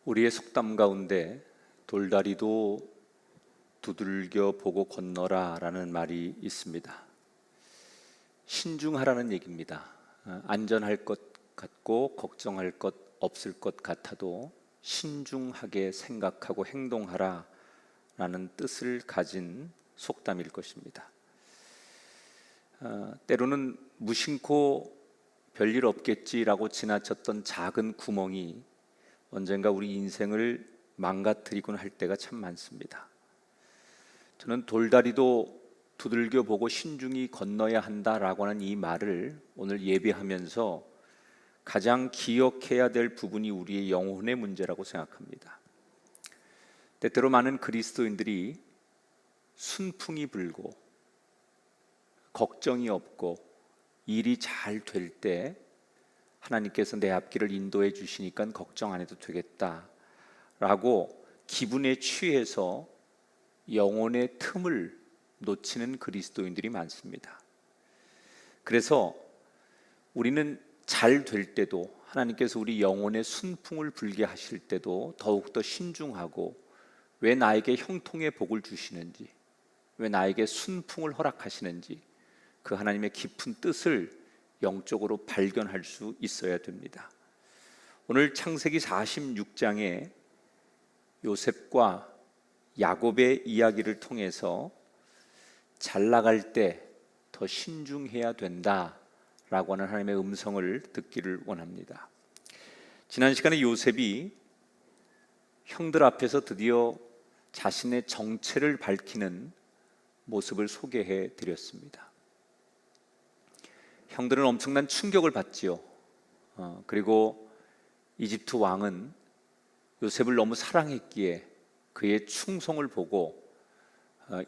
우리의 속담 가운데 돌다리도 두들겨 보고 건너라 라는 말이 있습니다. 신중하라는 얘기입니다. 안전할 것 같고 걱정할 것 없을 것 같아도 신중하게 생각하고 행동하라 라는 뜻을 가진 속담일 것입니다. 때로는 무심코 별일 없겠지라고 지나쳤던 작은 구멍이 언젠가 우리 인생을 망가뜨리곤 할 때가 참 많습니다. 저는 돌다리도 두들겨 보고 신중히 건너야 한다라고 하는 이 말을 오늘 예배하면서 가장 기억해야 될 부분이 우리의 영혼의 문제라고 생각합니다. 때때로 많은 그리스도인들이 순풍이 불고 걱정이 없고 일이 잘 될 때 하나님께서 내 앞길을 인도해 주시니까 걱정 안 해도 되겠다라고 기분에 취해서 영혼의 틈을 놓치는 그리스도인들이 많습니다. 그래서 우리는 잘 될 때도 하나님께서 우리 영혼의 순풍을 불게 하실 때도 더욱더 신중하고 왜 나에게 형통의 복을 주시는지, 왜 나에게 순풍을 허락하시는지 그 하나님의 깊은 뜻을 영적으로 발견할 수 있어야 됩니다. 오늘 창세기 46장에 요셉과 야곱의 이야기를 통해서 잘 나갈 때 더 신중해야 된다라고 하는 하나님의 음성을 듣기를 원합니다. 지난 시간에 요셉이 형들 앞에서 드디어 자신의 정체를 밝히는 모습을 소개해 드렸습니다. 형들은 엄청난 충격을 받지요. 그리고 이집트 왕은 요셉을 너무 사랑했기에 그의 충성을 보고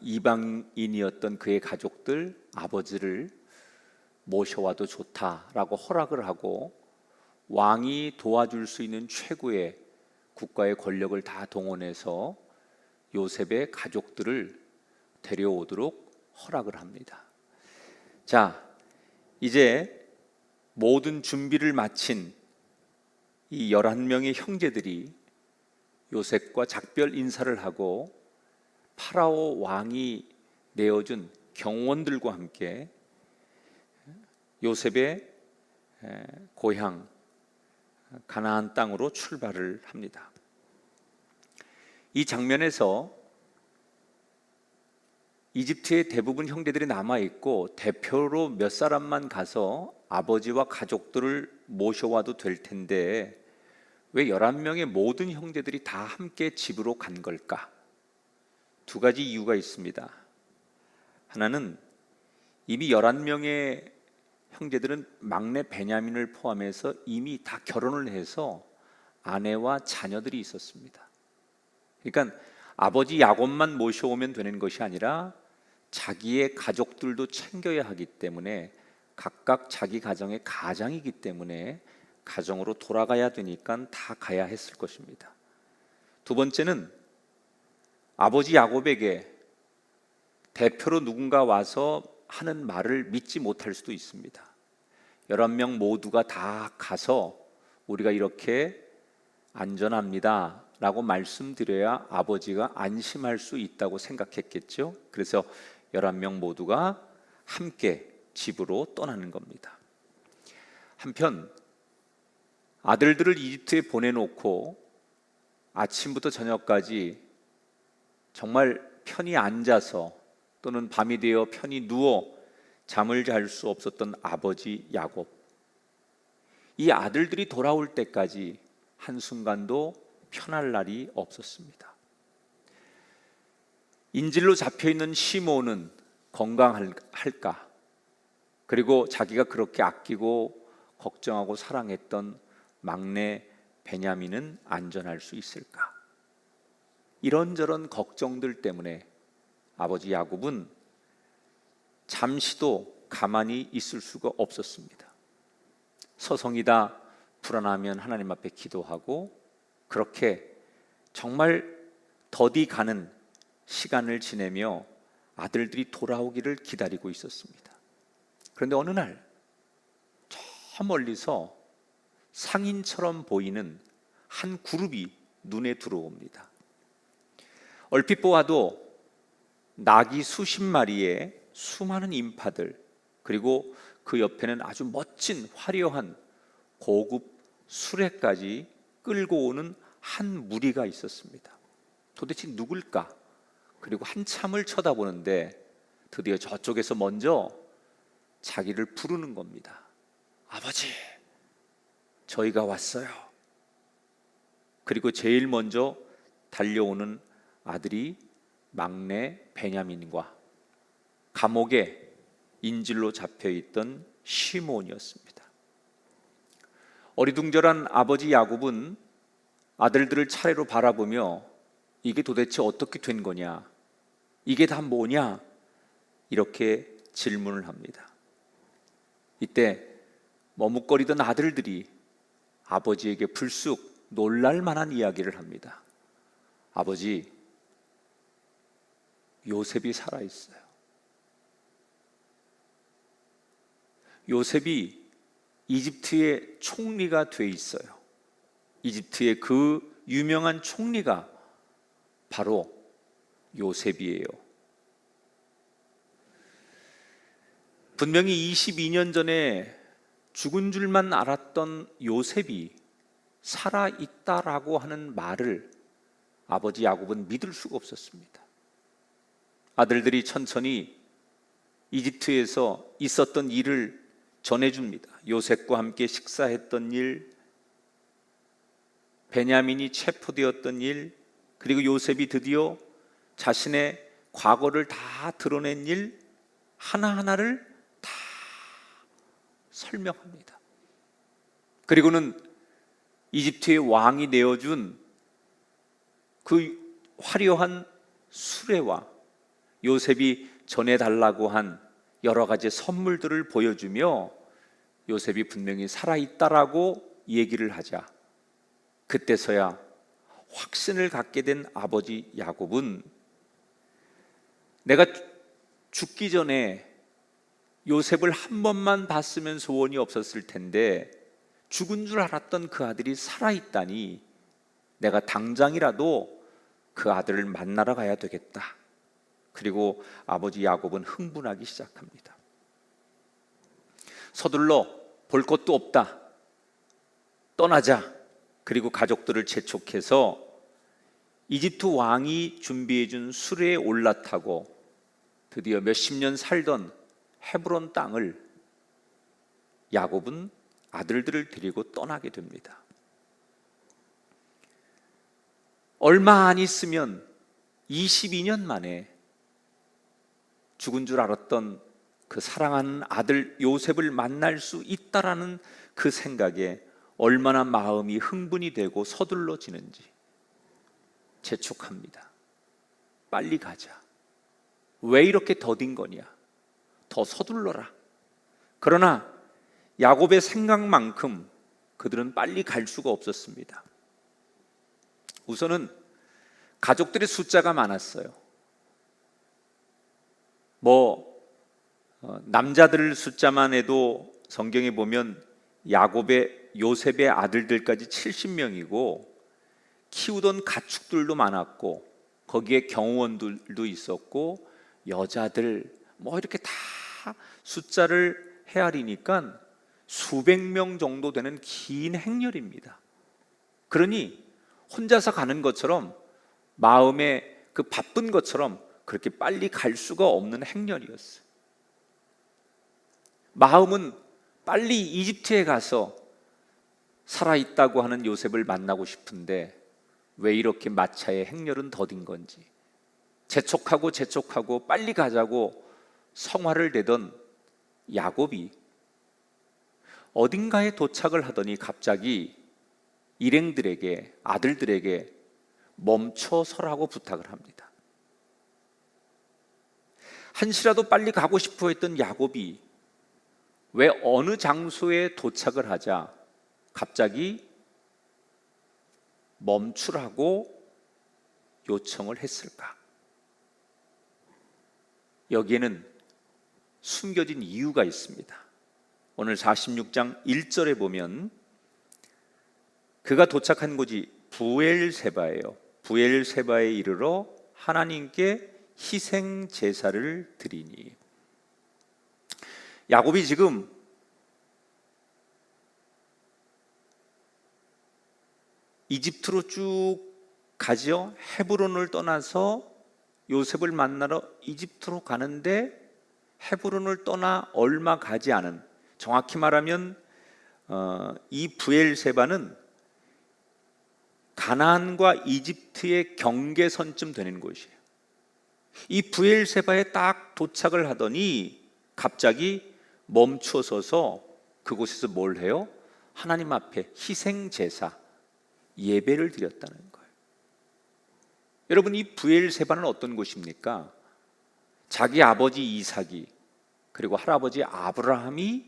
이방인이었던 그의 가족들, 아버지를 모셔와도 좋다라고 허락을 하고 왕이 도와줄 수 있는 최고의 국가의 권력을 다 동원해서 요셉의 가족들을 데려오도록 허락을 합니다. 자, 이제 모든 준비를 마친 이 11명의 형제들이 요셉과 작별 인사를 하고 파라오 왕이 내어준 경원들과 함께 요셉의 고향 가나안 땅으로 출발을 합니다. 이 장면에서 이집트의 대부분 형제들이 남아있고 대표로 몇 사람만 가서 아버지와 가족들을 모셔와도 될 텐데 왜 11명의 모든 형제들이 다 함께 집으로 간 걸까? 두 가지 이유가 있습니다. 하나는 이미 11명의 형제들은 막내 베냐민을 포함해서 이미 다 결혼을 해서 아내와 자녀들이 있었습니다. 그러니까 아버지 야곱만 모셔오면 되는 것이 아니라 자기의 가족들도 챙겨야 하기 때문에 각각 자기 가정의 가장이기 때문에 가정으로 돌아가야 되니까 다 가야 했을 것입니다. 두 번째는 아버지 야곱에게 대표로 누군가 와서 하는 말을 믿지 못할 수도 있습니다. 11명 모두가 다 가서 우리가 이렇게 안전합니다 라고 말씀드려야 아버지가 안심할 수 있다고 생각했겠죠. 그래서 11명 모두가 함께 집으로 떠나는 겁니다. 한편 아들들을 이집트에 보내놓고 아침부터 저녁까지 정말 편히 앉아서 또는 밤이 되어 편히 누워 잠을 잘 수 없었던 아버지 야곱, 이 아들들이 돌아올 때까지 한순간도 편할 날이 없었습니다. 인질로 잡혀있는 시몬은 건강할까? 그리고 자기가 그렇게 아끼고 걱정하고 사랑했던 막내 베냐민은 안전할 수 있을까? 이런저런 걱정들 때문에 아버지 야곱은 잠시도 가만히 있을 수가 없었습니다. 서성이다 불안하면 하나님 앞에 기도하고 그렇게 정말 더디 가는 시간을 지내며 아들들이 돌아오기를 기다리고 있었습니다. 그런데 어느 날 저 멀리서 상인처럼 보이는 한 그룹이 눈에 들어옵니다. 얼핏 보아도 낙이 수십 마리에 수많은 인파들, 그리고 그 옆에는 아주 멋진 화려한 고급 수레까지 끌고 오는 한 무리가 있었습니다. 도대체 누굴까? 그리고 한참을 쳐다보는데 드디어 저쪽에서 먼저 자기를 부르는 겁니다. 아버지, 저희가 왔어요. 그리고 제일 먼저 달려오는 아들이 막내 베냐민과 감옥에 인질로 잡혀있던 시몬이었습니다. 어리둥절한 아버지 야곱은 아들들을 차례로 바라보며 이게 도대체 어떻게 된 거냐? 이게 다 뭐냐? 이렇게 질문을 합니다. 이때 머뭇거리던 아들들이 아버지에게 불쑥 놀랄 만한 이야기를 합니다. 아버지, 요셉이 살아있어요. 요셉이 이집트의 총리가 돼 있어요. 이집트의 그 유명한 총리가 바로 요셉이에요. 분명히 22년 전에 죽은 줄만 알았던 요셉이 살아있다라고 하는 말을 아버지 야곱은 믿을 수가 없었습니다. 아들들이 천천히 이집트에서 있었던 일을 전해줍니다. 요셉과 함께 식사했던 일, 베냐민이 체포되었던 일, 그리고 요셉이 드디어 자신의 과거를 다 드러낸 일 하나하나를 다 설명합니다. 그리고는 이집트의 왕이 내어준 그 화려한 수레와 요셉이 전해달라고 한 여러 가지 선물들을 보여주며 요셉이 분명히 살아있다라고 얘기를 하자 그때서야 확신을 갖게 된 아버지 야곱은 내가 죽기 전에 요셉을 한 번만 봤으면 소원이 없었을 텐데 죽은 줄 알았던 그 아들이 살아있다니 내가 당장이라도 그 아들을 만나러 가야 되겠다. 그리고 아버지 야곱은 흥분하기 시작합니다. 서둘러, 볼 것도 없다, 떠나자. 그리고 가족들을 재촉해서 이집트 왕이 준비해 준 수레에 올라타고 드디어 몇십 년 살던 헤브론 땅을 야곱은 아들들을 데리고 떠나게 됩니다. 얼마 안 있으면 22년 만에 죽은 줄 알았던 그 사랑하는 아들 요셉을 만날 수 있다라는 그 생각에 얼마나 마음이 흥분이 되고 서둘러지는지 재촉합니다. 빨리 가자. 왜 이렇게 더딘 거냐? 더 서둘러라. 그러나 야곱의 생각만큼 그들은 빨리 갈 수가 없었습니다. 우선은 가족들의 숫자가 많았어요. 남자들 숫자만 해도 성경에 보면 요셉의 아들들까지 70명이고 키우던 가축들도 많았고 거기에 경호원들도 있었고 여자들 이렇게 다 숫자를 헤아리니까 수백 명 정도 되는 긴 행렬입니다. 그러니 혼자서 가는 것처럼 마음에 그 바쁜 것처럼 그렇게 빨리 갈 수가 없는 행렬이었어요. 마음은 빨리 이집트에 가서 살아있다고 하는 요셉을 만나고 싶은데 왜 이렇게 마차의 행렬은 더딘 건지 재촉하고 빨리 가자고 성화를 대던 야곱이 어딘가에 도착을 하더니 갑자기 일행들에게, 아들들에게 멈춰서라고 부탁을 합니다. 한시라도 빨리 가고 싶어 했던 야곱이 왜 어느 장소에 도착을 하자 갑자기 멈추라고 요청을 했을까? 여기에는 숨겨진 이유가 있습니다. 오늘 46장 1절에 보면 그가 도착한 곳이 부엘세바예요. 부엘세바에 이르러 하나님께 희생 제사를 드리니. 야곱이 지금 이집트로 쭉 가죠. 헤브론을 떠나서 요셉을 만나러 이집트로 가는데 헤브론을 떠나 얼마 가지 않은, 정확히 말하면 이 부엘세바는 가나안과 이집트의 경계선쯤 되는 곳이에요. 이 부엘세바에 딱 도착을 하더니 갑자기 멈춰서서 그곳에서 뭘 해요? 하나님 앞에 희생 제사, 예배를 드렸다는 거예요. 여러분, 이 부엘세바는 어떤 곳입니까? 자기 아버지 이삭이 그리고 할아버지 아브라함이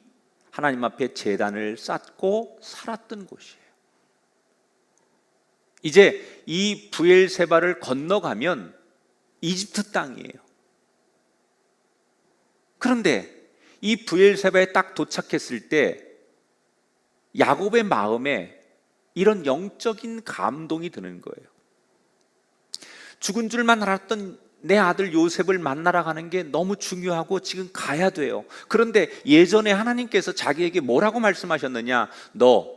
하나님 앞에 제단을 쌓고 살았던 곳이에요. 이제 이 부엘세바를 건너가면 이집트 땅이에요. 그런데 이 부엘세바에 딱 도착했을 때 야곱의 마음에 이런 영적인 감동이 드는 거예요. 죽은 줄만 알았던 내 아들 요셉을 만나러 가는 게 너무 중요하고 지금 가야 돼요. 그런데 예전에 하나님께서 자기에게 뭐라고 말씀하셨느냐? 너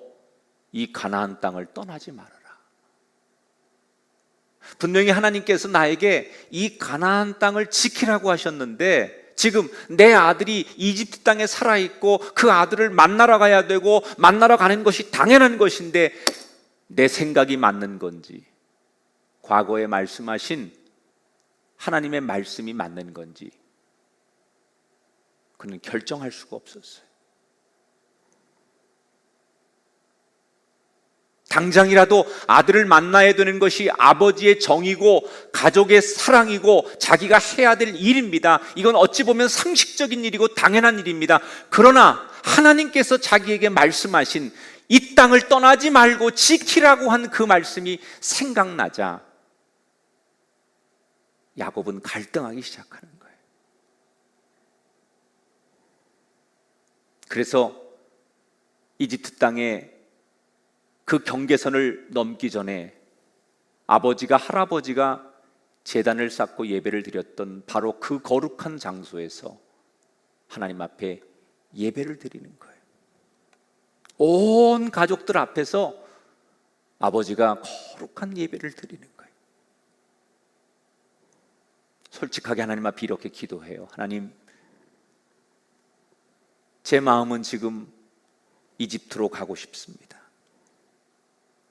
이 가나안 땅을 떠나지 말아라. 분명히 하나님께서 나에게 이 가나안 땅을 지키라고 하셨는데 지금 내 아들이 이집트 땅에 살아있고 그 아들을 만나러 가야 되고 만나러 가는 것이 당연한 것인데 내 생각이 맞는 건지, 과거에 말씀하신 하나님의 말씀이 맞는 건지 그는 결정할 수가 없었어요. 당장이라도 아들을 만나야 되는 것이 아버지의 정이고 가족의 사랑이고 자기가 해야 될 일입니다. 이건 어찌 보면 상식적인 일이고 당연한 일입니다. 그러나 하나님께서 자기에게 말씀하신 이 땅을 떠나지 말고 지키라고 한 그 말씀이 생각나자 야곱은 갈등하기 시작하는 거예요. 그래서 이집트 땅에 그 경계선을 넘기 전에 아버지가 할아버지가 제단을 쌓고 예배를 드렸던 바로 그 거룩한 장소에서 하나님 앞에 예배를 드리는 거예요. 온 가족들 앞에서 아버지가 거룩한 예배를 드리는 거예요. 솔직하게 하나님 앞에 이렇게 기도해요. 하나님, 제 마음은 지금 이집트로 가고 싶습니다.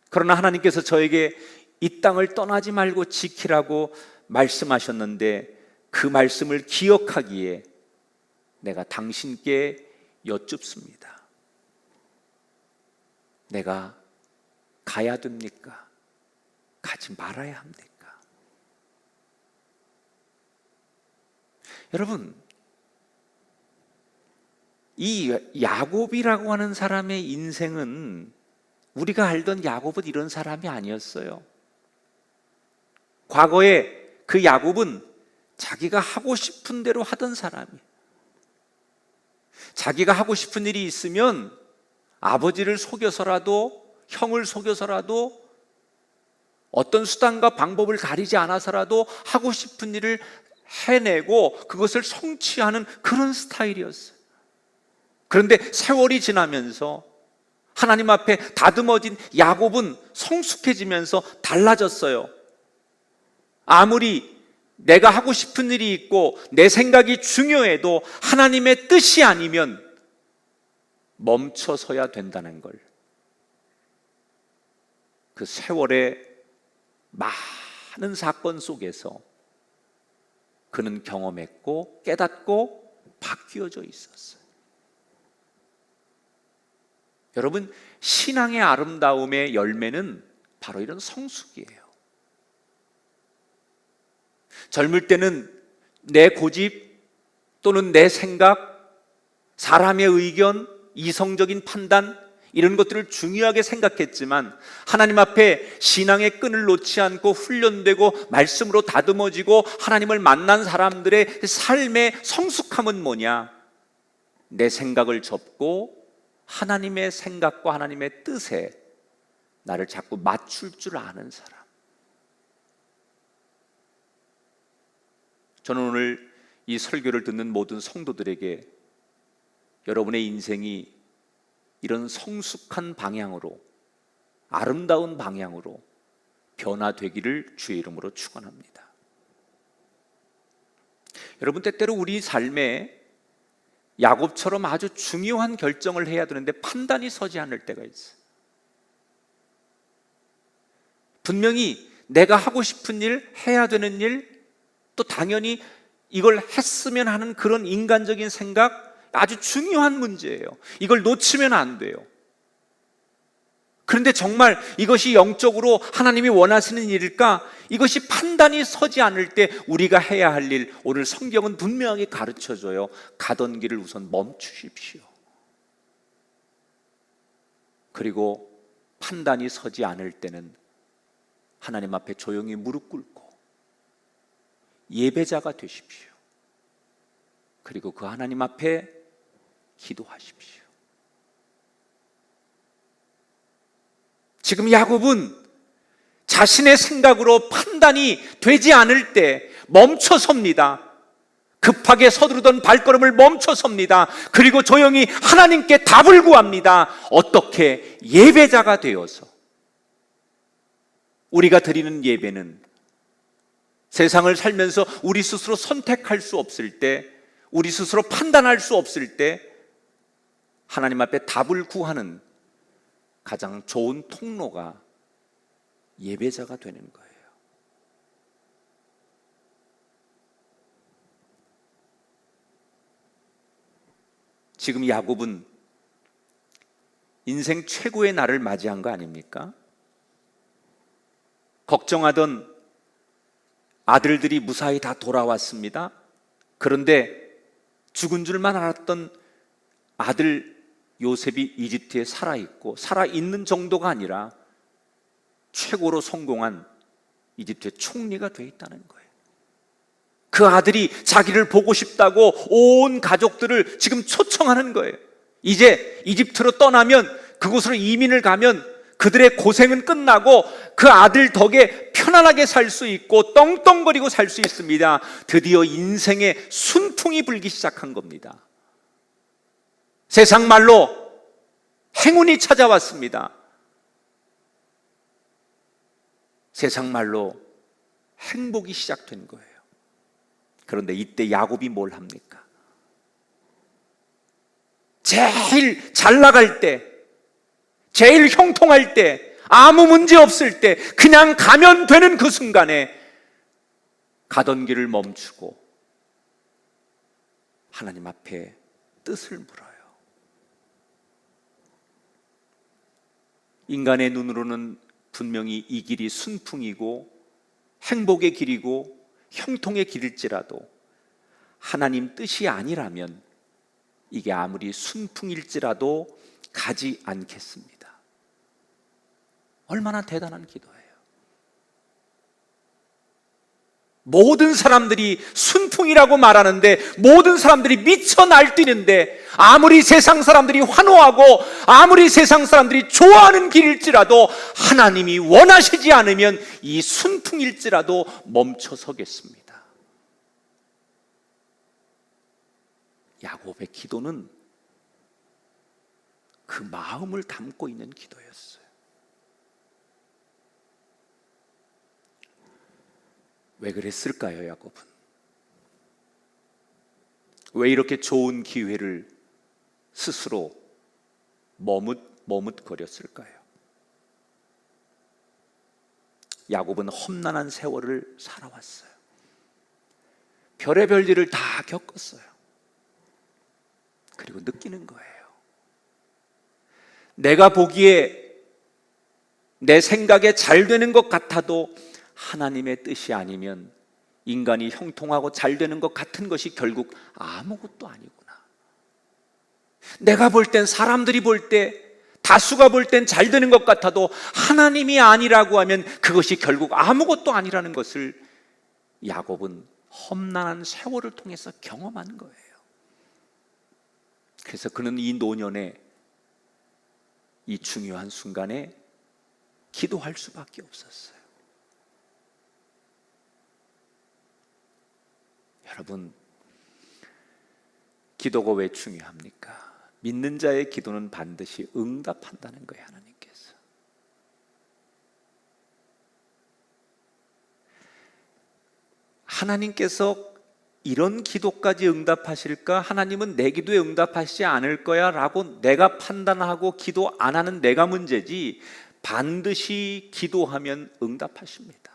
그러나 하나님께서 저에게 이 땅을 떠나지 말고 지키라고 말씀하셨는데 그 말씀을 기억하기에 내가 당신께 여쭙습니다. 내가 가야 됩니까? 가지 말아야 합니까? 여러분, 이 야곱이라고 하는 사람의 인생은 우리가 알던 야곱은 이런 사람이 아니었어요. 과거에 그 야곱은 자기가 하고 싶은 대로 하던 사람이에요. 자기가 하고 싶은 일이 있으면 아버지를 속여서라도, 형을 속여서라도, 어떤 수단과 방법을 가리지 않아서라도 하고 싶은 일을 해내고 그것을 성취하는 그런 스타일이었어요. 그런데 세월이 지나면서 하나님 앞에 다듬어진 야곱은 성숙해지면서 달라졌어요. 아무리 내가 하고 싶은 일이 있고 내 생각이 중요해도 하나님의 뜻이 아니면 멈춰서야 된다는 걸, 그 세월의 많은 사건 속에서 그는 경험했고 깨닫고 바뀌어져 있었어요. 여러분, 신앙의 아름다움의 열매는 바로 이런 성숙이에요. 젊을 때는 내 고집 또는 내 생각, 사람의 의견, 이성적인 판단, 이런 것들을 중요하게 생각했지만 하나님 앞에 신앙의 끈을 놓지 않고 훈련되고 말씀으로 다듬어지고 하나님을 만난 사람들의 삶의 성숙함은 뭐냐? 내 생각을 접고 하나님의 생각과 하나님의 뜻에 나를 자꾸 맞출 줄 아는 사람. 저는 오늘 이 설교를 듣는 모든 성도들에게 여러분의 인생이 이런 성숙한 방향으로, 아름다운 방향으로 변화되기를 주의 이름으로 축원합니다. 여러분, 때때로 우리 삶에 야곱처럼 아주 중요한 결정을 해야 되는데 판단이 서지 않을 때가 있어요. 분명히 내가 하고 싶은 일, 해야 되는 일, 또 당연히 이걸 했으면 하는 그런 인간적인 생각, 아주 중요한 문제예요. 이걸 놓치면 안 돼요. 그런데 정말 이것이 영적으로 하나님이 원하시는 일일까? 이것이 판단이 서지 않을 때 우리가 해야 할 일, 오늘 성경은 분명하게 가르쳐줘요. 가던 길을 우선 멈추십시오. 그리고 판단이 서지 않을 때는 하나님 앞에 조용히 무릎 꿇고 예배자가 되십시오. 그리고 그 하나님 앞에 기도하십시오. 지금 야곱은 자신의 생각으로 판단이 되지 않을 때 멈춰섭니다. 급하게 서두르던 발걸음을 멈춰섭니다. 그리고 조용히 하나님께 답을 구합니다. 어떻게? 예배자가 되어서. 우리가 드리는 예배는 세상을 살면서 우리 스스로 선택할 수 없을 때, 우리 스스로 판단할 수 없을 때 하나님 앞에 답을 구하는 가장 좋은 통로가 예배자가 되는 거예요. 지금 야곱은 인생 최고의 날을 맞이한 거 아닙니까? 걱정하던 아들들이 무사히 다 돌아왔습니다. 그런데 죽은 줄만 알았던 아들 요셉이 이집트에 살아있고, 살아있는 정도가 아니라 최고로 성공한 이집트의 총리가 돼 있다는 거예요. 그 아들이 자기를 보고 싶다고 온 가족들을 지금 초청하는 거예요. 이제 이집트로 떠나면, 그곳으로 이민을 가면 그들의 고생은 끝나고 그 아들 덕에 편안하게 살 수 있고 떵떵거리고 살 수 있습니다. 드디어 인생의 순풍이 불기 시작한 겁니다. 세상 말로 행운이 찾아왔습니다. 세상 말로 행복이 시작된 거예요. 그런데 이때 야곱이 뭘 합니까? 제일 잘 나갈 때, 제일 형통할 때, 아무 문제 없을 때, 그냥 가면 되는 그 순간에 가던 길을 멈추고 하나님 앞에 뜻을 물어요. 인간의 눈으로는 분명히 이 길이 순풍이고 행복의 길이고 형통의 길일지라도 하나님 뜻이 아니라면 이게 아무리 순풍일지라도 가지 않겠습니다. 얼마나 대단한 기도예요. 모든 사람들이 순풍이라고 말하는데, 모든 사람들이 미쳐 날뛰는데, 아무리 세상 사람들이 환호하고 아무리 세상 사람들이 좋아하는 길일지라도 하나님이 원하시지 않으면 이 순풍일지라도 멈춰서겠습니다. 야곱의 기도는 그 마음을 담고 있는 기도였어요. 왜 그랬을까요, 야곱은? 왜 이렇게 좋은 기회를 스스로 머뭇거렸을까요? 야곱은 험난한 세월을 살아왔어요. 별의별 일을 다 겪었어요. 그리고 느끼는 거예요. 내가 보기에 내 생각에 잘 되는 것 같아도 하나님의 뜻이 아니면 인간이 형통하고 잘 되는 것 같은 것이 결국 아무것도 아니구나. 내가 볼 땐, 사람들이 볼 때, 다수가 볼 땐 잘 되는 것 같아도 하나님이 아니라고 하면 그것이 결국 아무것도 아니라는 것을 야곱은 험난한 세월을 통해서 경험한 거예요. 그래서 그는 이 노년에, 이 중요한 순간에 기도할 수밖에 없었어요. 여러분, 기도가 왜 중요합니까? 믿는 자의 기도는 반드시 응답한다는 거예요, 하나님께서. 하나님께서 이런 기도까지 응답하실까? 하나님은 내 기도에 응답하시지 않을 거야 라고 내가 판단하고 기도 안 하는 내가 문제지, 반드시 기도하면 응답하십니다.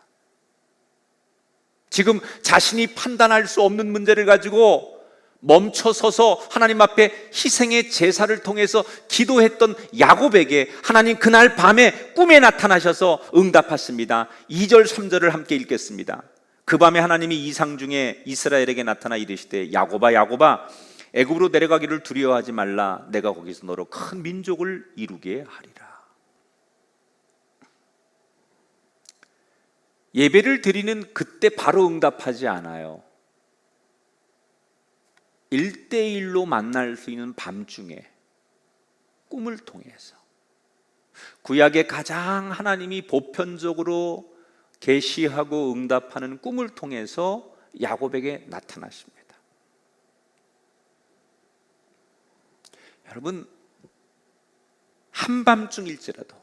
지금 자신이 판단할 수 없는 문제를 가지고 멈춰서서 하나님 앞에 희생의 제사를 통해서 기도했던 야곱에게 하나님 그날 밤에 꿈에 나타나셔서 응답하십니다. 2절 3절을 함께 읽겠습니다. 그 밤에 하나님이 이상 중에 이스라엘에게 나타나 이르시되 야곱아 야곱아 애굽으로 내려가기를 두려워하지 말라. 내가 거기서 너로 큰 민족을 이루게 하리라. 예배를 드리는 그때 바로 응답하지 않아요. 1대1로 만날 수 있는 밤중에 꿈을 통해서, 구약의 가장 하나님이 보편적으로 계시하고 응답하는 꿈을 통해서 야곱에게 나타나십니다. 여러분, 한밤중일지라도,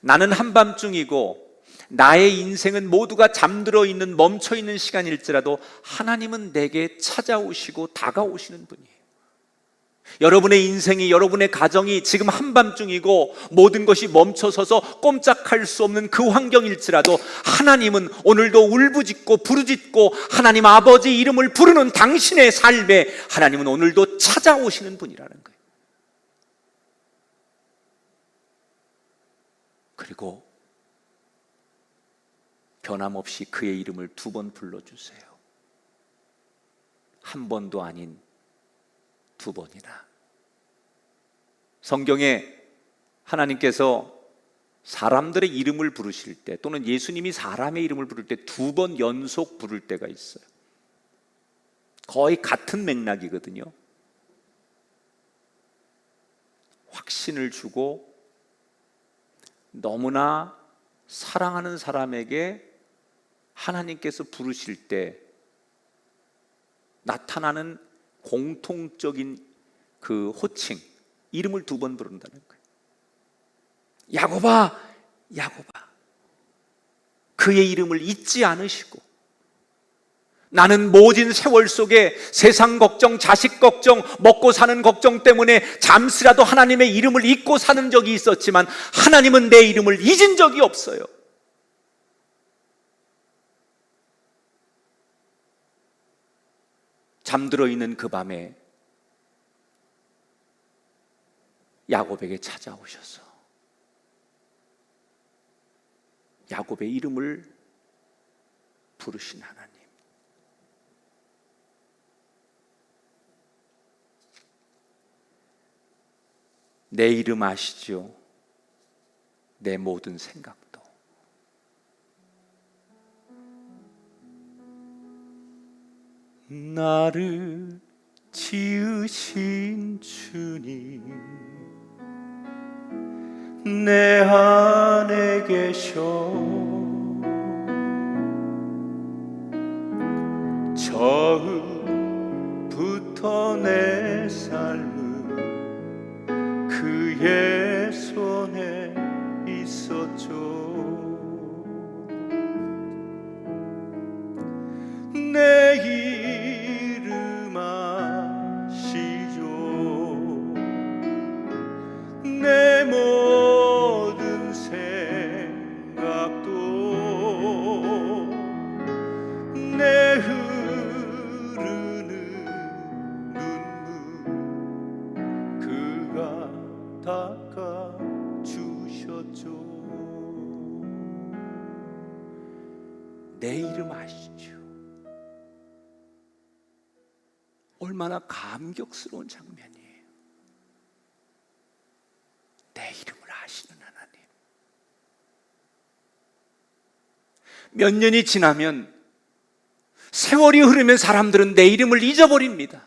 나는 한밤중이고 나의 인생은 모두가 잠들어 있는, 멈춰 있는 시간일지라도 하나님은 내게 찾아오시고 다가오시는 분이에요. 여러분의 인생이, 여러분의 가정이 지금 한밤중이고 모든 것이 멈춰서서 꼼짝할 수 없는 그 환경일지라도 하나님은 오늘도 울부짖고 부르짖고 하나님 아버지 이름을 부르는 당신의 삶에 하나님은 오늘도 찾아오시는 분이라는 거예요. 그리고 변함없이 그의 이름을 2번 불러주세요. 한 번도 아닌 2번이나. 성경에 하나님께서 사람들의 이름을 부르실 때, 또는 예수님이 사람의 이름을 부를 때 2번 연속 부를 때가 있어요. 거의 같은 맥락이거든요. 확신을 주고 너무나 사랑하는 사람에게 하나님께서 부르실 때 나타나는 공통적인 그 호칭, 이름을 2번 부른다는 거예요. 야곱아, 야곱아. 그의 이름을 잊지 않으시고, 나는 모진 세월 속에 세상 걱정, 자식 걱정, 먹고 사는 걱정 때문에 잠시라도 하나님의 이름을 잊고 사는 적이 있었지만 하나님은 내 이름을 잊은 적이 없어요. 잠들어 있는 그 밤에 야곱에게 찾아오셔서 야곱의 이름을 부르신 하나님. 내 이름 아시죠? 내 모든 생각도. 나를 지으신 주님, 내 안에 계셔. 처음부터 내 삶은 그의 손에 있었죠. 내 이름 아시죠? 내 모든 생각도, 내 흐르는 눈물 그가 닦아주셨죠. 내 이름 아시죠? 얼마나 감격스러운 장면이에요. 내 이름을 아시는 하나님. 몇 년이 지나면, 세월이 흐르면 사람들은 내 이름을 잊어버립니다.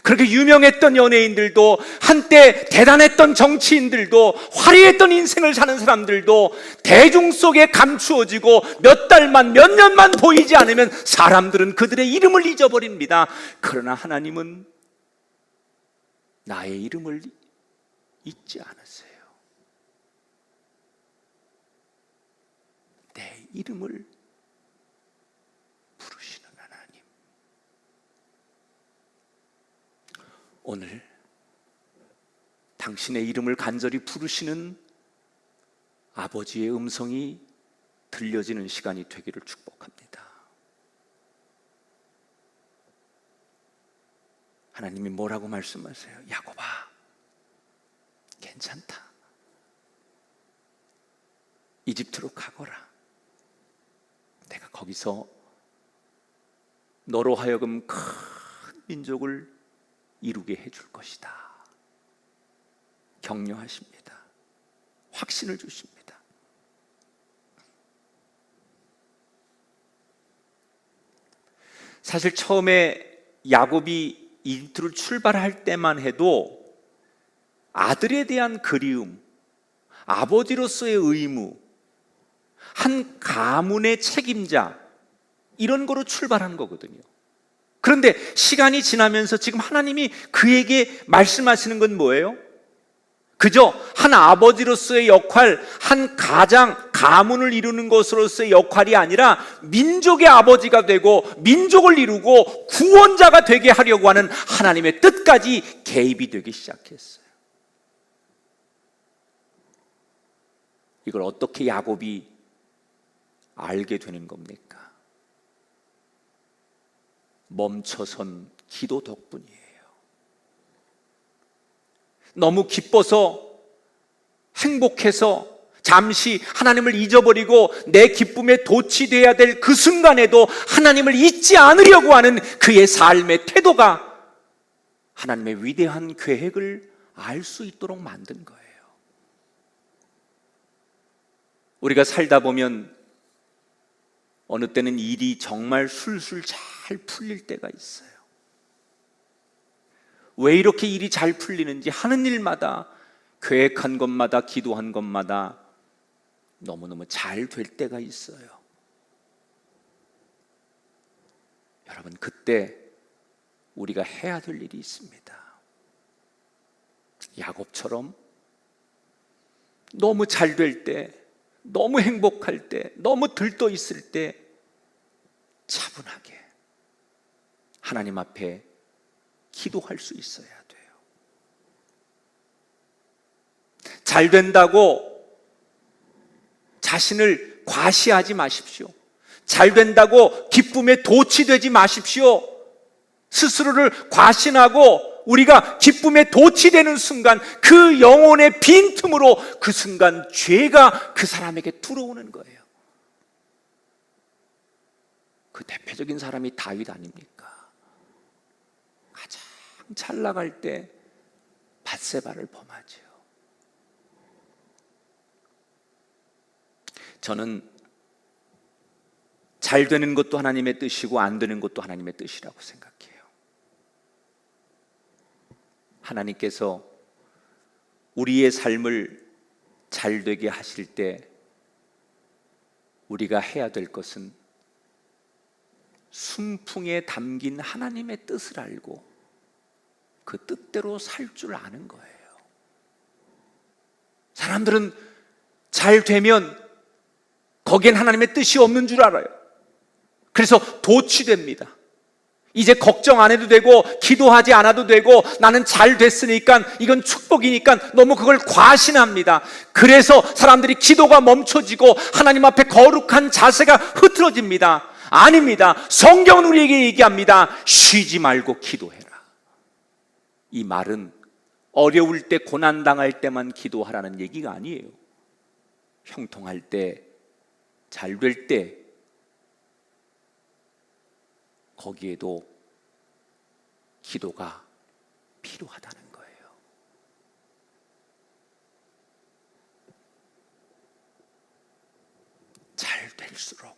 그렇게 유명했던 연예인들도, 한때 대단했던 정치인들도, 화려했던 인생을 사는 사람들도 대중 속에 감추어지고 몇 달만, 몇 년만 보이지 않으면 사람들은 그들의 이름을 잊어버립니다. 그러나 하나님은 나의 이름을 잊지 않으세요. 내 이름을 부르시는 하나님. 오늘 당신의 이름을 간절히 부르시는 아버지의 음성이 들려지는 시간이 되기를 축복합니다. 하나님이 뭐라고 말씀하세요? 야곱아, 괜찮다. 이집트로 가거라. 내가 거기서 너로 하여금 큰 민족을 이루게 해줄 것이다. 격려하십니다. 확신을 주십니다. 사실 처음에 야곱이 이집트로 출발할 때만 해도 아들에 대한 그리움, 아버지로서의 의무, 한 가문의 책임자, 이런 거로 출발한 거거든요. 그런데 시간이 지나면서 지금 하나님이 그에게 말씀하시는 건 뭐예요? 그저 한 아버지로서의 역할, 한 가문을 이루는 것으로서의 역할이 아니라 민족의 아버지가 되고 민족을 이루고 구원자가 되게 하려고 하는 하나님의 뜻까지 개입이 되기 시작했어요. 이걸 어떻게 야곱이 알게 되는 겁니까? 멈춰선 기도 덕분이에요. 너무 기뻐서, 행복해서 잠시 하나님을 잊어버리고 내 기쁨에 도취되어야 될 그 순간에도 하나님을 잊지 않으려고 하는 그의 삶의 태도가 하나님의 위대한 계획을 알 수 있도록 만든 거예요. 우리가 살다 보면 어느 때는 일이 정말 술술 잘 풀릴 때가 있어요. 왜 이렇게 일이 잘 풀리는지, 하는 일마다, 계획한 것마다, 기도한 것마다 너무너무 잘 될 때가 있어요. 여러분, 그때 우리가 해야 될 일이 있습니다. 야곱처럼 너무 잘 될 때, 너무 행복할 때, 너무 들떠 있을 때 차분하게 하나님 앞에 기도할 수 있어야 돼요. 잘 된다고 자신을 과시하지 마십시오. 잘 된다고 기쁨에 도취되지 마십시오. 스스로를 과신하고 우리가 기쁨에 도취되는 순간, 그 영혼의 빈틈으로 그 순간 죄가 그 사람에게 들어오는 거예요. 그 대표적인 사람이 다윗 아닙니까? 가장 잘 나갈 때 밧세바를 범하죠. 저는 잘 되는 것도 하나님의 뜻이고 안 되는 것도 하나님의 뜻이라고 생각해요. 하나님께서 우리의 삶을 잘 되게 하실 때 우리가 해야 될 것은 순풍에 담긴 하나님의 뜻을 알고 그 뜻대로 살 줄 아는 거예요. 사람들은 잘 되면 거기엔 하나님의 뜻이 없는 줄 알아요. 그래서 도취됩니다. 이제 걱정 안 해도 되고 기도하지 않아도 되고 나는 잘 됐으니까 이건 축복이니까 너무 그걸 과신합니다. 그래서 사람들이 기도가 멈춰지고 하나님 앞에 거룩한 자세가 흐트러집니다. 아닙니다. 성경은 우리에게 얘기합니다. 쉬지 말고 기도해라. 이 말은 어려울 때, 고난당할 때만 기도하라는 얘기가 아니에요. 형통할 때, 잘 될 때 거기에도 기도가 필요하다는 거예요. 잘 될수록,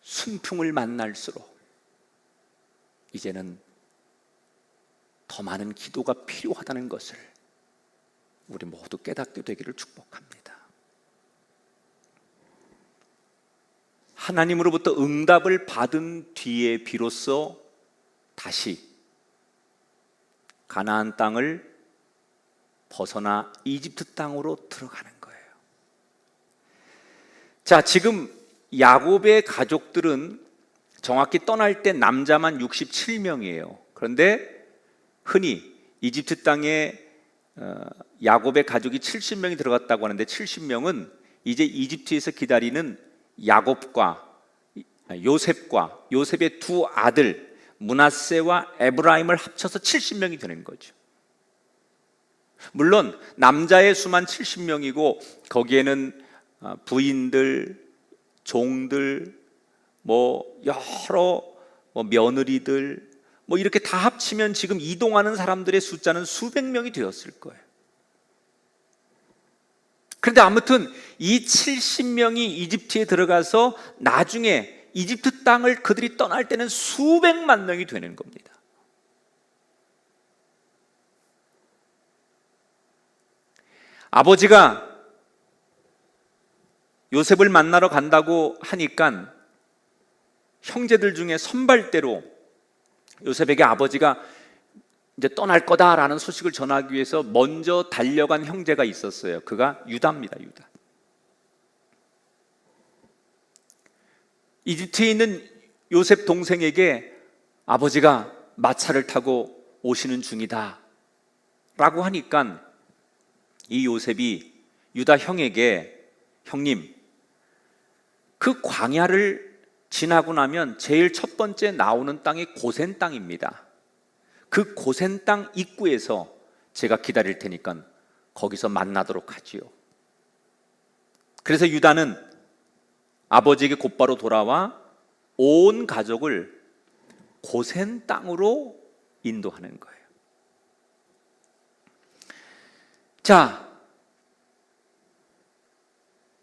순풍을 만날수록, 이제는 더 많은 기도가 필요하다는 것을 우리 모두 깨닫게 되기를 축복합니다. 하나님으로부터 응답을 받은 뒤에 비로소 다시 가나안 땅을 벗어나 이집트 땅으로 들어가는 거예요. 자, 지금 야곱의 가족들은 정확히 떠날 때 남자만 67명이에요. 그런데 흔히 이집트 땅에 야곱의 가족이 70명이 들어갔다고 하는데 70명은 이제 이집트에서 기다리는 야곱과 요셉의 두 아들 므낫세와 에브라임을 합쳐서 70명이 되는 거죠. 물론 남자의 수만 70명이고 거기에는 부인들, 종들, 여러 며느리들 이렇게 다 합치면 지금 이동하는 사람들의 숫자는 수백 명이 되었을 거예요. 그런데 아무튼 이 70명이 이집트에 들어가서 나중에 이집트 땅을 그들이 떠날 때는 수백만 명이 되는 겁니다. 아버지가 요셉을 만나러 간다고 하니까 형제들 중에 선발대로 요셉에게 아버지가 이제 떠날 거다라는 소식을 전하기 위해서 먼저 달려간 형제가 있었어요. 그가 유다입니다. 유다. 이집트에 있는 요셉 동생에게 아버지가 마차를 타고 오시는 중이다 라고 하니까 이 요셉이 유다 형에게 형님, 그 광야를 지나고 나면 제일 첫 번째 나오는 땅이 고센 땅입니다. 그 고센 땅 입구에서 제가 기다릴 테니까 거기서 만나도록 하지요. 그래서 유다는 아버지에게 곧바로 돌아와 온 가족을 고센 땅으로 인도하는 거예요. 자,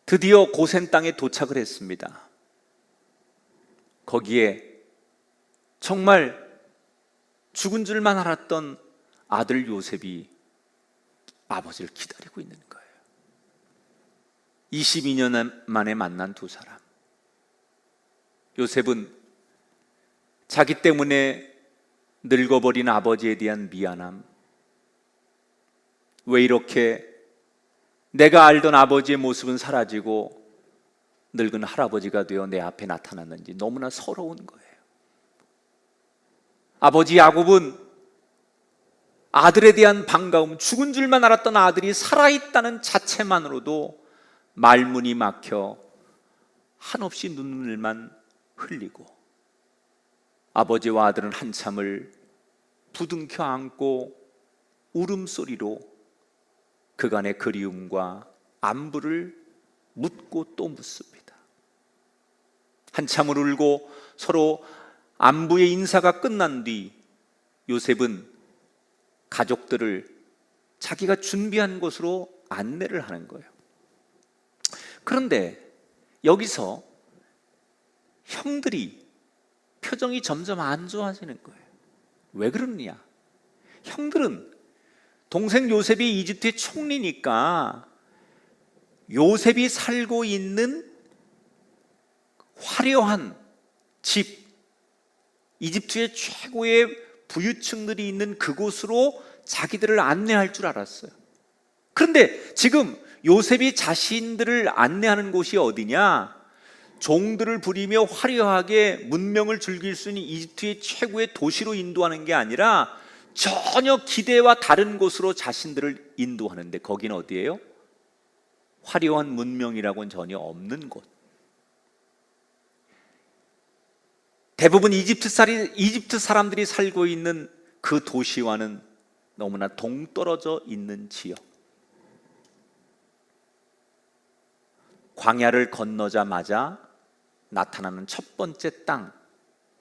드디어 고센 땅에 도착을 했습니다. 거기에 정말 죽은 줄만 알았던 아들 요셉이 아버지를 기다리고 있는 거예요. 22년 만에 만난 두 사람. 요셉은 자기 때문에 늙어버린 아버지에 대한 미안함, 왜 이렇게 내가 알던 아버지의 모습은 사라지고 늙은 할아버지가 되어 내 앞에 나타났는지 너무나 서러운 거예요. 아버지 야곱은 아들에 대한 반가움, 죽은 줄만 알았던 아들이 살아있다는 자체만으로도 말문이 막혀 한없이 눈물만 흘리고, 아버지와 아들은 한참을 부둥켜 안고 울음소리로 그간의 그리움과 안부를 묻고 또 묻습니다. 한참을 울고 서로 안부의 인사가 끝난 뒤 요셉은 가족들을 자기가 준비한 곳으로 안내를 하는 거예요. 그런데 여기서 형들이 표정이 점점 안 좋아지는 거예요. 왜 그러느냐? 형들은 동생 요셉이 이집트의 총리니까 요셉이 살고 있는 화려한 집, 이집트의 최고의 부유층들이 있는 그곳으로 자기들을 안내할 줄 알았어요. 그런데 지금 요셉이 자신들을 안내하는 곳이 어디냐? 종들을 부리며 화려하게 문명을 즐길 수 있는 이집트의 최고의 도시로 인도하는 게 아니라 전혀 기대와 다른 곳으로 자신들을 인도하는데, 거기는 어디예요? 화려한 문명이라고는 전혀 없는 곳. 대부분 이집트 사람들이 살고 있는 그 도시와는 너무나 동떨어져 있는 지역. 광야를 건너자마자 나타나는 첫 번째 땅,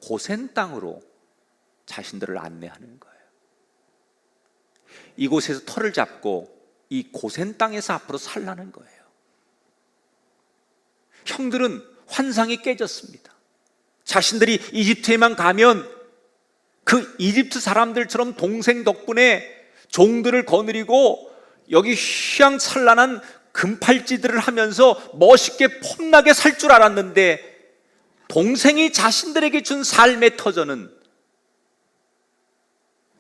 고센 땅으로 자신들을 안내하는 거예요. 이곳에서 터를 잡고 이 고센 땅에서 앞으로 살라는 거예요. 형들은 환상이 깨졌습니다. 자신들이 이집트에만 가면 그 이집트 사람들처럼 동생 덕분에 종들을 거느리고 여기 휘황찬란한 금팔찌들을 하면서 멋있게 폼나게 살 줄 알았는데, 동생이 자신들에게 준 삶의 터전은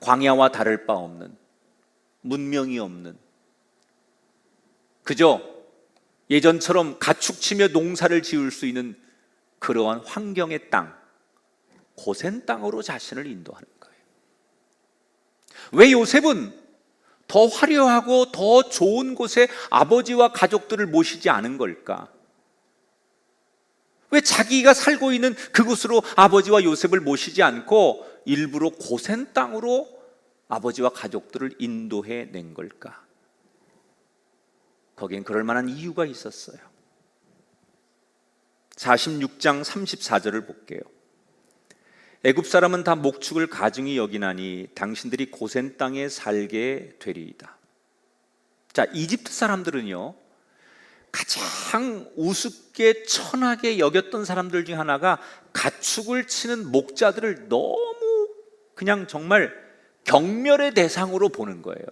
광야와 다를 바 없는, 문명이 없는, 그저 예전처럼 가축치며 농사를 지을 수 있는 그러한 환경의 땅, 고센 땅으로 자신을 인도하는 거예요. 왜 요셉은 더 화려하고 더 좋은 곳에 아버지와 가족들을 모시지 않은 걸까? 왜 자기가 살고 있는 그곳으로 아버지와 요셉을 모시지 않고 일부러 고센 땅으로 아버지와 가족들을 인도해 낸 걸까? 거기엔 그럴 만한 이유가 있었어요. 46장 34절을 볼게요. 애굽 사람은 다 목축을 가증히 여기나니 당신들이 고센 땅에 살게 되리이다. 자, 이집트 사람들은요, 가장 우습게 천하게 여겼던 사람들 중 하나가 가축을 치는 목자들을 너무 그냥 정말 경멸의 대상으로 보는 거예요.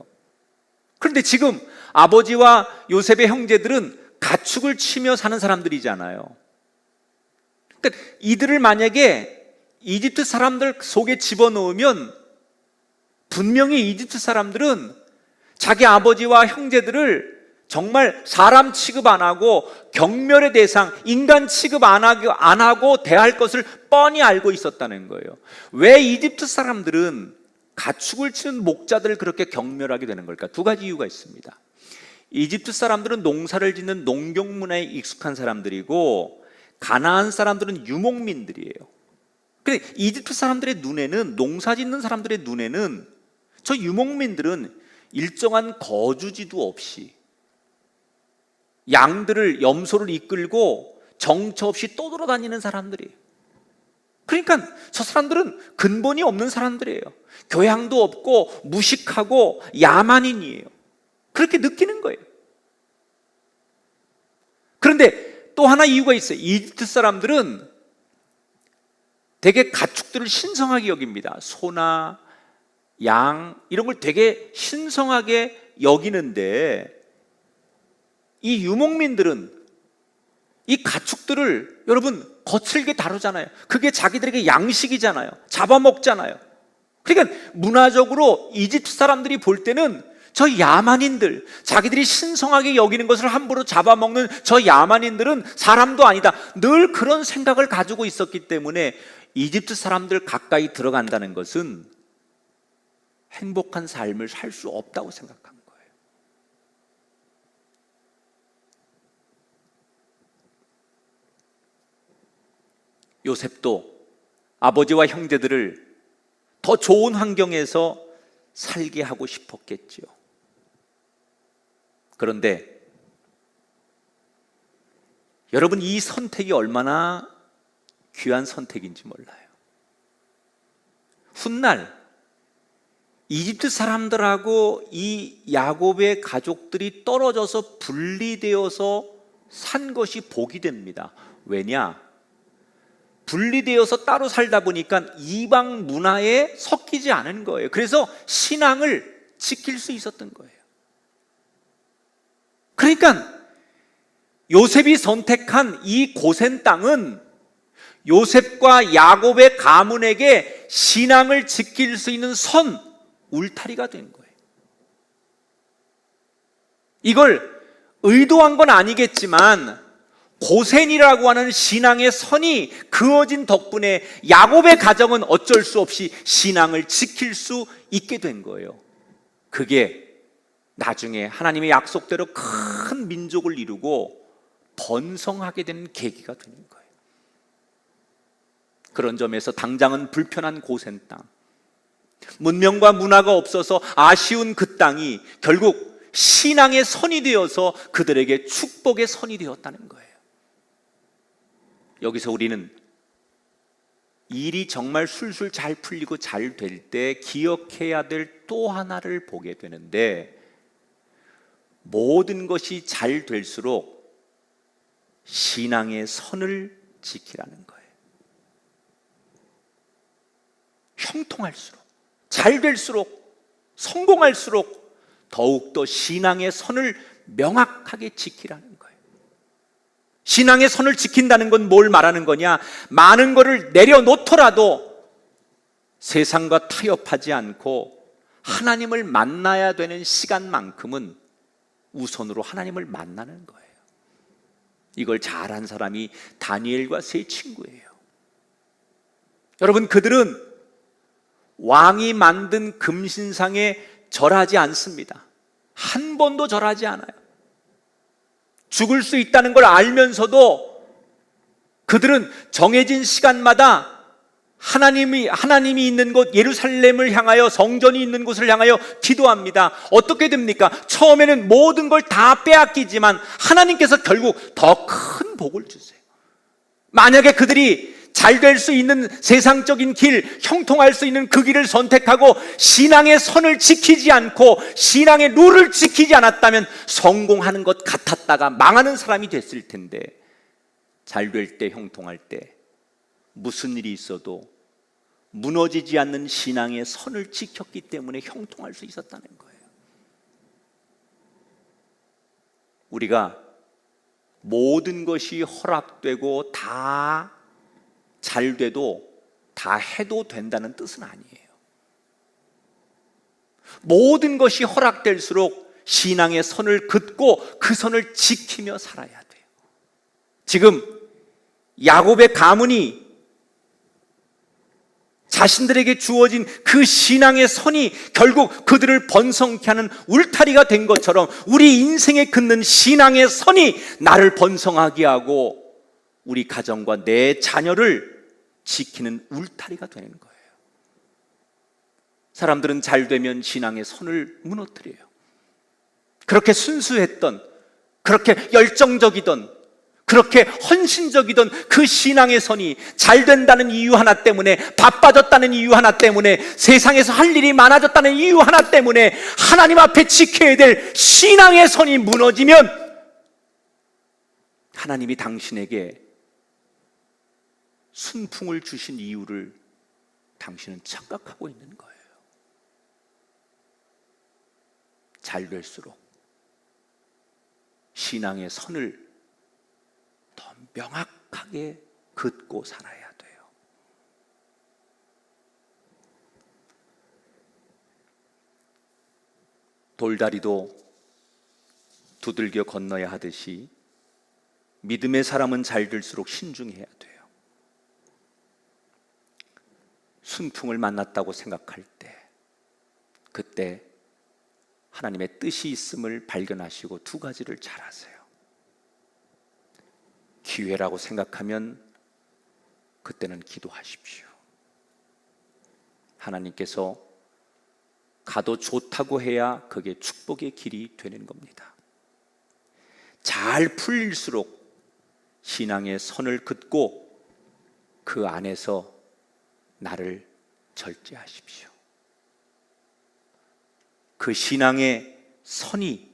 그런데 지금 아버지와 요셉의 형제들은 가축을 치며 사는 사람들이잖아요. 그러니까 이들을 만약에 이집트 사람들 속에 집어넣으면 분명히 이집트 사람들은 자기 아버지와 형제들을 정말 사람 취급 안 하고 경멸의 대상, 인간 취급 안 하고 대할 것을 뻔히 알고 있었다는 거예요. 왜 이집트 사람들은 가축을 치는 목자들을 그렇게 경멸하게 되는 걸까? 두 가지 이유가 있습니다. 이집트 사람들은 농사를 짓는 농경 문화에 익숙한 사람들이고, 가나안 사람들은 유목민들이에요. 근데 이집트 사람들의 눈에는, 농사 짓는 사람들의 눈에는 저 유목민들은 일정한 거주지도 없이 양들을, 염소를 이끌고 정처 없이 떠돌아다니는 사람들이에요. 그러니까 저 사람들은 근본이 없는 사람들이에요. 교양도 없고 무식하고 야만인이에요. 그렇게 느끼는 거예요. 그런데 또 하나 이유가 있어요. 이집트 사람들은 되게 가축들을 신성하게 여깁니다. 소나 양 이런 걸 되게 신성하게 여기는데, 이 유목민들은 이 가축들을 여러분 거칠게 다루잖아요. 그게 자기들에게 양식이잖아요. 잡아먹잖아요. 그러니까 문화적으로 이집트 사람들이 볼 때는 저 야만인들, 자기들이 신성하게 여기는 것을 함부로 잡아먹는 저 야만인들은 사람도 아니다, 늘 그런 생각을 가지고 있었기 때문에 이집트 사람들 가까이 들어간다는 것은 행복한 삶을 살 수 없다고 생각한 거예요. 요셉도 아버지와 형제들을 더 좋은 환경에서 살게 하고 싶었겠지요. 그런데 여러분, 이 선택이 얼마나 귀한 선택인지 몰라요. 훗날 이집트 사람들하고 이 야곱의 가족들이 떨어져서 분리되어서 산 것이 복이 됩니다. 왜냐? 분리되어서 따로 살다 보니까 이방 문화에 섞이지 않은 거예요. 그래서 신앙을 지킬 수 있었던 거예요. 그러니까 요셉이 선택한 이 고센 땅은 요셉과 야곱의 가문에게 신앙을 지킬 수 있는 선, 울타리가 된 거예요. 이걸 의도한 건 아니겠지만 고센이라고 하는 신앙의 선이 그어진 덕분에 야곱의 가정은 어쩔 수 없이 신앙을 지킬 수 있게 된 거예요. 그게 나중에 하나님의 약속대로 큰 민족을 이루고 번성하게 되는 계기가 되는 거예요. 그런 점에서 당장은 불편한 고센 땅, 문명과 문화가 없어서 아쉬운 그 땅이 결국 신앙의 선이 되어서 그들에게 축복의 선이 되었다는 거예요. 여기서 우리는 일이 정말 술술 잘 풀리고 잘 될 때 기억해야 될 또 하나를 보게 되는데, 모든 것이 잘 될수록 신앙의 선을 지키라는 거예요. 형통할수록, 잘 될수록, 성공할수록 더욱더 신앙의 선을 명확하게 지키라는 거예요. 신앙의 선을 지킨다는 건 뭘 말하는 거냐? 많은 것을 내려놓더라도 세상과 타협하지 않고 하나님을 만나야 되는 시간만큼은 우선으로 하나님을 만나는 거예요. 이걸 잘한 사람이 다니엘과 세 친구예요. 여러분, 그들은 왕이 만든 금신상에 절하지 않습니다. 한 번도 절하지 않아요. 죽을 수 있다는 걸 알면서도 그들은 정해진 시간마다 하나님이 있는 곳 예루살렘을 향하여, 성전이 있는 곳을 향하여 기도합니다. 어떻게 됩니까? 처음에는 모든 걸 다 빼앗기지만 하나님께서 결국 더 큰 복을 주세요. 만약에 그들이 잘 될 수 있는 세상적인 길, 형통할 수 있는 그 길을 선택하고 신앙의 선을 지키지 않고 신앙의 룰을 지키지 않았다면 성공하는 것 같았다가 망하는 사람이 됐을 텐데, 잘 될 때, 형통할 때 무슨 일이 있어도 무너지지 않는 신앙의 선을 지켰기 때문에 형통할 수 있었다는 거예요. 우리가 모든 것이 허락되고 다 잘 돼도 다 해도 된다는 뜻은 아니에요. 모든 것이 허락될수록 신앙의 선을 긋고 그 선을 지키며 살아야 돼요. 지금 야곱의 가문이 자신들에게 주어진 그 신앙의 선이 결국 그들을 번성케 하는 울타리가 된 것처럼 우리 인생에 긋는 신앙의 선이 나를 번성하게 하고 우리 가정과 내 자녀를 지키는 울타리가 되는 거예요. 사람들은 잘 되면 신앙의 선을 무너뜨려요. 그렇게 순수했던, 그렇게 열정적이던, 그렇게 헌신적이던 그 신앙의 선이 잘 된다는 이유 하나 때문에, 바빠졌다는 이유 하나 때문에, 세상에서 할 일이 많아졌다는 이유 하나 때문에 하나님 앞에 지켜야 될 신앙의 선이 무너지면 하나님이 당신에게 순풍을 주신 이유를 당신은 착각하고 있는 거예요. 잘 될수록 신앙의 선을 더 명확하게 긋고 살아야 돼요. 돌다리도 두들겨 건너야 하듯이 믿음의 사람은 잘 될수록 신중해야 돼요. 순풍을 만났다고 생각할 때, 그때 하나님의 뜻이 있음을 발견하시고 두 가지를 잘하세요. 기회라고 생각하면 그때는 기도하십시오. 하나님께서 가도 좋다고 해야 그게 축복의 길이 되는 겁니다. 잘 풀릴수록 신앙의 선을 긋고 그 안에서 나를 절제하십시오. 그 신앙의 선이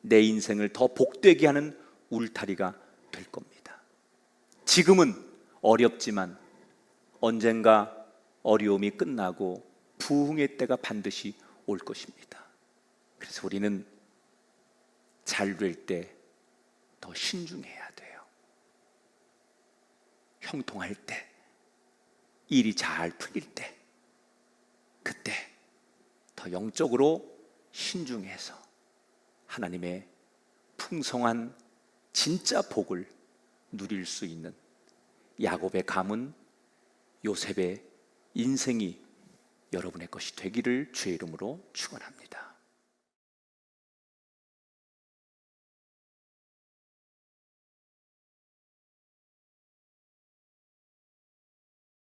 내 인생을 더 복되게 하는 울타리가 될 겁니다. 지금은 어렵지만 언젠가 어려움이 끝나고 부흥의 때가 반드시 올 것입니다. 그래서 우리는 잘 될 때 더 신중해야 돼요. 형통할 때, 일이 잘 풀릴 때, 그때 더 영적으로 신중해서 하나님의 풍성한 진짜 복을 누릴 수 있는 야곱의 가문, 요셉의 인생이 여러분의 것이 되기를 주의 이름으로 축원합니다.